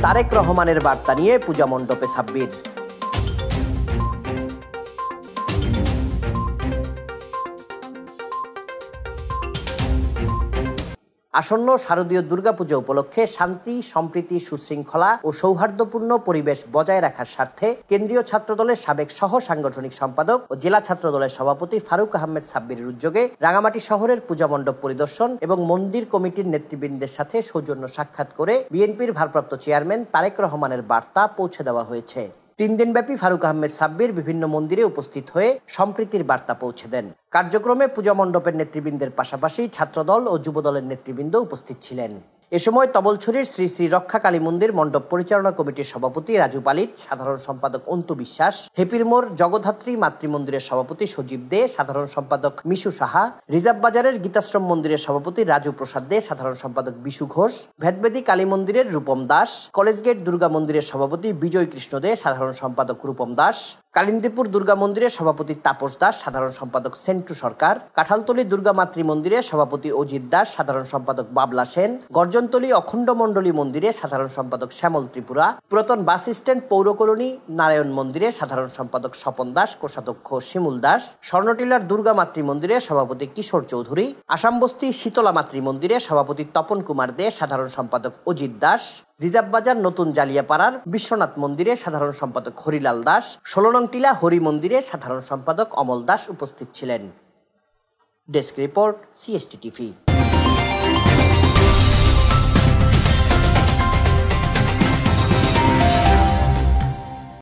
তারেক রহমানের বার্তা নিয়ে পূজা মণ্ডপে সাব্বির। আসন্ন শারদীয় দুর্গাপূজা উপলক্ষে শান্তি, সম্প্রীতি, সুশৃঙ্খলা ও সৌহার্দ্যপূর্ণ পরিবেশ বজায় রাখার স্বার্থে কেন্দ্রীয় ছাত্রদলের সাবেক সহ সাংগঠনিক সম্পাদক ও জেলা ছাত্রদলের সভাপতি ফারুক আহমেদ সাব্বিরের উদ্যোগে রাঙামাটি শহরের পূজা মণ্ডপ পরিদর্শন এবং মন্দির কমিটির নেতৃবৃন্দের সাথে সৌজন্য সাক্ষাৎ করে বিএনপির ভারপ্রাপ্ত চেয়ারম্যান তারেক রহমানের বার্তা পৌঁছে দেওয়া হয়েছে। 3 দিনব্যাপী ফারুক আহমেদ সাব্বির বিভিন্ন মন্দিরে উপস্থিত হয়ে সম্প্রীতির বার্তা পৌঁছে দেন। কার্যক্রমে পূজা মণ্ডপের নেতৃবৃন্দের পাশাপাশি ছাত্রদল ও যুবদলের নেতৃবৃন্দ উপস্থিত ছিলেন। এ সময় তবলছড়ির শ্রী শ্রী রক্ষা কালী মন্দির মণ্ডপ পরিচালনা কমিটির সভাপতি রাজু পালিত, সাধারণ সম্পাদক অন্তু বিশ্বাস, হেপির মোড় জগদ্ধাত্রী মাতৃমন্দিরের সভাপতি সজীব দে, সাধারণ সম্পাদক মিশু সাহা, রিজার্ভ বাজারের গীতাশ্রম মন্দিরের সভাপতি রাজু প্রসাদ দে, সাধারণ সম্পাদক বিশু ঘোষ, ভেদবেদী কালী মন্দিরের রূপম দাস, কলেজ গেট দুর্গা মন্দিরের সভাপতি বিজয় কৃষ্ণ দে, সাধারণ সম্পাদক রূপম দাস, কালিন্দীপুর দুর্গা মন্দিরের সভাপতি তাপস দাস, সাধারণ সম্পাদক সেন্টু সরকার, কাঁঠালতলী দুর্গা মাতৃ মন্দিরের সভাপতি অজিত দাস, সাধারণ সম্পাদক বাবলা সেন, গর্জনতলী অখণ্ড মণ্ডলী মন্দিরে সাধারণ সম্পাদক শ্যামল ত্রিপুরা, পুরাতন বাস স্ট্যান্ড পৌর কলোনি নারায়ণ মন্দিরে সাধারণ সম্পাদক স্বপন দাস, কোষাধ্যক্ষ শিমুল দাস, স্বর্ণটিলার দুর্গা মাতৃ মন্দিরে সভাপতি কিশোর চৌধুরী, আসামবস্তি শীতলা মাতৃ মন্দিরে সভাপতি তপন কুমার দে, সাধারণ সম্পাদক অজিত দাস, রিজার্ভ বাজার নতুন জালিয়াপাড়ার বিশ্বনাথ মন্দিরে সাধারণ সম্পাদক হরিলাল দাস, 16 নং টিলা হরি মন্দিরে সাধারণ সম্পাদক অমল দাস উপস্থিত ছিলেন। Desk report, CST TV।